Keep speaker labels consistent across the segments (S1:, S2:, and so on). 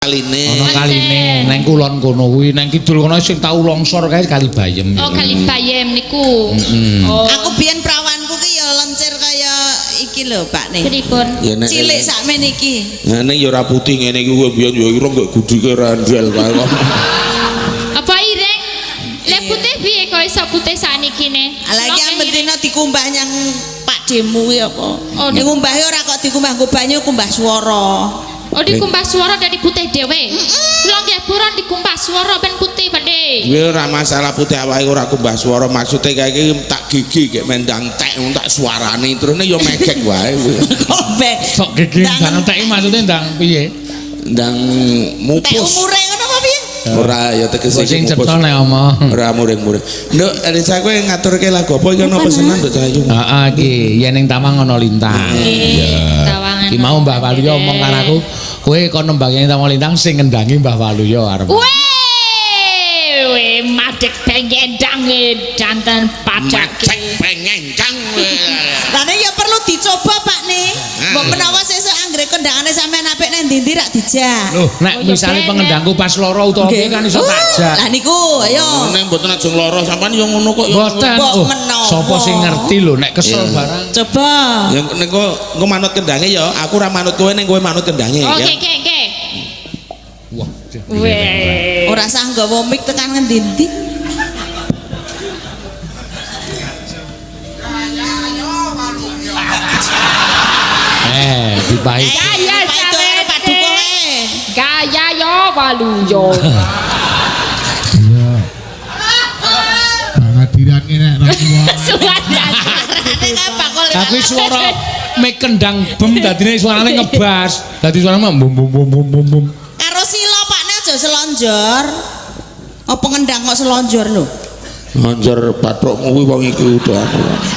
S1: kaline nang kulon kono kuwi nang kidul kono sing tau longsor kae Kali Bayem.
S2: Oh, Kali Bayem niku.
S1: Oh.
S3: Aku biyen prawanku ki ya lencir kaya iki lho, Pak nih.
S2: Pripun?
S3: Cilik sakmen iki.
S4: Nah, ning ya ora putih ngene iki kuwi biyen ya ira kok gudike randel kae kok.
S2: Apa ireng? Lek putih piye kok iso putih saniki ne?
S3: Lagi ambendina dikumbah nyang Pak Demu kuwi apa?
S2: Oh,
S3: ning ngumbahe ora kok dikumbah nggo banyu kumbah swara.
S2: Oh, dikumbah swara dari putih dhewe. Kula nggih buron dikumbah swara ben putih Pakde.
S4: Kuwi ora masalah putih awake ora kumbah swara, maksude kae iki tak gigi gek mendang tek tak suarane terusne ya megek wae.
S3: Kobek.
S1: Sok gigi ndang teki maksude ndang piye?
S4: Ndang mupus.
S3: Tek umure ngono apa piye?
S4: Ora ya tegese
S1: Sing cetha nek omong.
S4: Ora muring-muring. Nduk, Risa kowe ngaturke lagu apa iki ana pesenan Nduk Cahayu?
S1: Heeh iki yen ning Tawang ana lintang.
S2: Iya. Tawangan.
S1: Ki mau Mbah Waluyo omong karo aku, kowe kon nembang ning Tawang lintang sing ngendangi Mbah Waluyo arep.
S2: Weh, madek pengendang jantan pacak.
S4: Pengendang.
S3: Lah ya perlu dicoba Pak nih. Mbok menawa sesuk anggere kondangane sampean apik nang ndi-ndi rak dijak.
S1: Loh, nek misale pengendangku pas lara utawa piye kan iso tajak.
S3: Lah niku ayo.
S4: Ning mboten ajeng lara sampean yo ngono kok yo.
S1: Mboten.
S3: Mbok menawa.
S1: Sapa sing ngerti lho nek kesel barang.
S3: Coba.
S4: Ya ning engko manut kendange ya, aku ora manut kowe ning kowe manut kendange ya.
S2: Oke.
S1: Wah,
S2: Weh.
S3: Ora sah nggawa mic tekan ngendi-ndi.
S1: dibaik.
S2: Gaya
S3: Itu Pak Dukung
S2: Gaya yo Waluyo.
S5: Iya. Kehadiran ini
S2: Suara.
S1: Tapi suara mek kendang bem dadine suarane ngebas. Dadi suarane bum bum bum bum bum bum.
S3: Karo sila Pakne aja selonjor. Apa ngendang kok selonjor lho?
S4: Anjar patrokmu kuwi wong iki udah.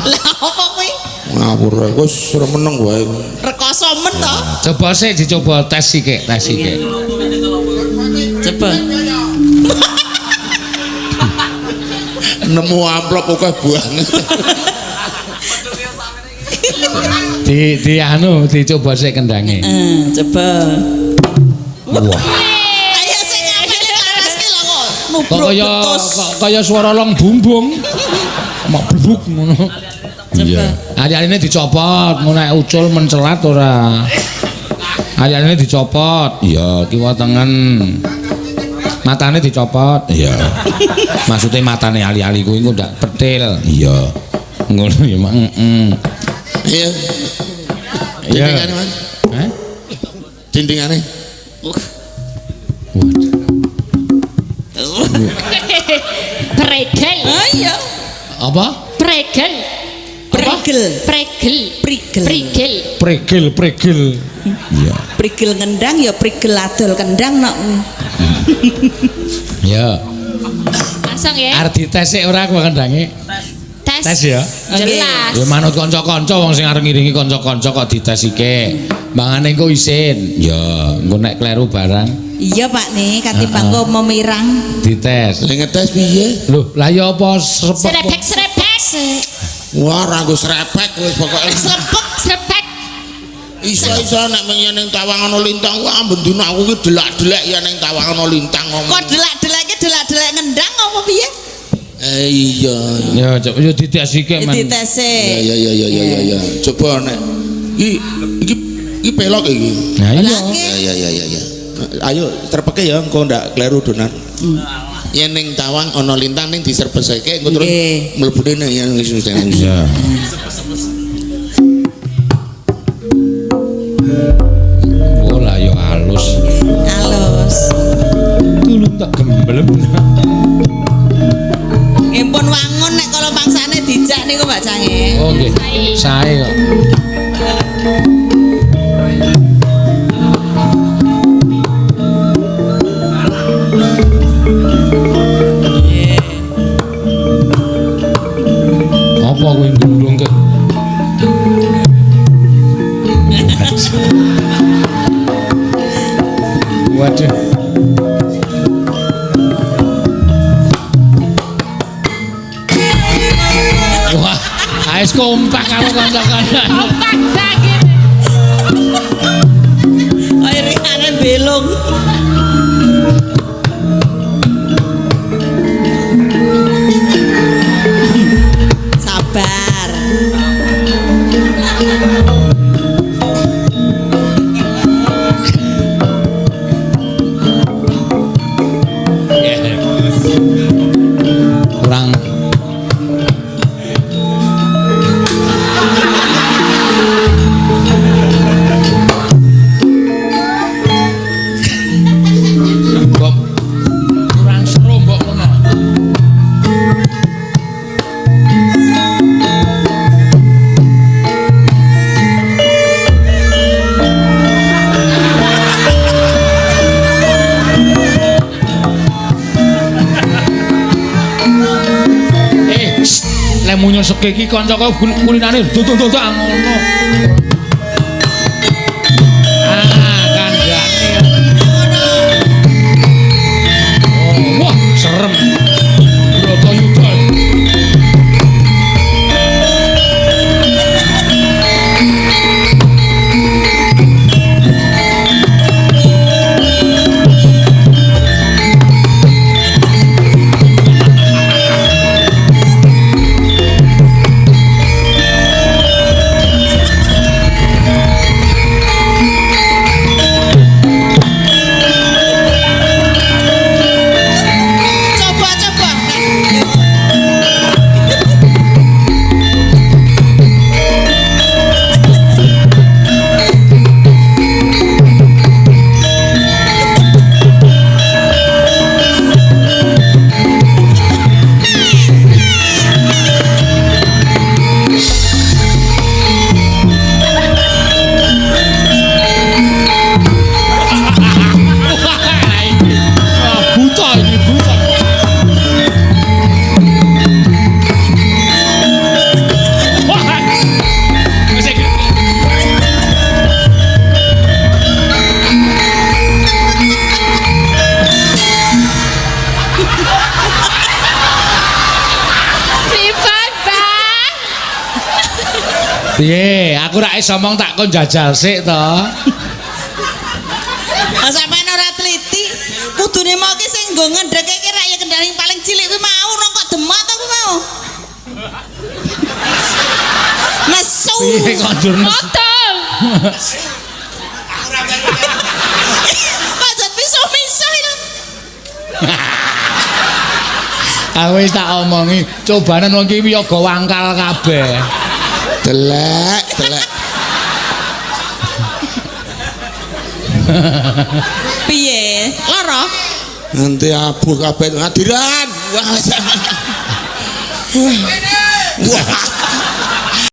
S3: Lah apa kuwi?
S4: Ngawur wis remeneng wae.
S3: Rekoso men to?
S1: Coba sih dicoba tes sithik, tes sithik.
S3: Coba.
S4: Nemu amplop akeh banget.
S1: Di anu dicoba sik kendange.
S3: Coba.
S1: Wah.
S3: Ayo sing ngapane laras ki lho kok.
S1: Kok
S3: Nubruk
S1: kaya suara long bumbung. Mak bluk ngono.
S3: Coba.
S1: Ari-arine dicopot, ngono nek ucul mencelat ora. Ari-arine dicopot. Iya, kiwa tengen. Matane dicopot. Iya. Maksudnya matane ali-ali kuwi engko ndak petil. Iya. Ngono ya, Mak.
S4: Iya.
S1: Iya.
S4: Dindingane, Mas.
S1: Hah?
S4: Dindingane.
S2: Pregel.
S3: Ayo.
S1: Apa?
S2: Pregel.
S3: Prigel.
S2: Pregel.
S3: Prigel.
S2: Prigel.
S1: Pregel. Iya.
S3: Prigel ngendang ya prigel adol kendang nok.
S1: Ya.
S2: Langsung ya.
S1: Arep dites sik ora aku kendange. Tes ya.
S2: Jelas.
S1: Ya manut kanca-kanca wong sing arep ngiringi kanca-kanca kok ditesike. Mangane engko isin. Ya, engko nek kleru barang
S3: Iya Pak nih, katimbang kok memirang.
S1: dites.
S4: Sing ngetes piye?
S1: Loh, lah ya apa serepek?
S2: Serepek.
S4: Wah, ora nggo srepek wis pokoke.
S2: Serepek.
S4: Iso-iso nek menyen ning Tawang ana lintang wah bendina aku ki delak-delek ya ning Tawang ana lintang ngomong.
S3: Kok delak-delake delak-delek ngendang apa piye?
S4: Iya.
S1: Ya, coba yo ditesike men.
S3: Ditese.
S4: Ya. Coba nek iki pelok iki.
S1: Nah, iya.
S4: Ya. Ayo terpeke ya engko ndak kleru donan. Yen ning Tawang ana lintang ning diserpeseke engko terus mlebune nek yen wis
S1: Iya. Oh lah yo halus.
S3: Halus.
S1: Dulu tak gemblem.
S3: Ngimpun wangun nek kala pangsane dijak niku Mbak Cange.
S1: Oh nggih. Sae kok. Apa kuwi gundung ke? Waduh. Wah, ais kompak karo kanca-kanca.
S2: Kompak banget.
S3: Ayo rikane belung. sabar.
S1: Kurang kurang seru mbok ngono. Lek munyo seke iki kancaku kulinane tutuk-tutuk ngono. Kandhane. Oh, wah, serem. Bratayuda.
S3: Coba.
S1: Buta ini buta. Wah. Wis iki.
S2: Pripun, Bang?
S1: Piye, aku ra iso omong tak kon jajal sik to.
S3: Lah sampean ora teliti, kudune mau ki sing nggo ngedreke ki rakyat Kendari paling cilik kuwi mau rokok demot aku mau. Nesu.
S1: Piye kok njur
S2: Foto.
S3: Kok miso-miso itu.
S1: Aku wis tak omongi, cobanan wong iki wiyaga wangkal kabeh.
S4: Delek.
S3: Piye? Lara?
S4: Nanti abuh kabeh ngadiran. Wah. Wah.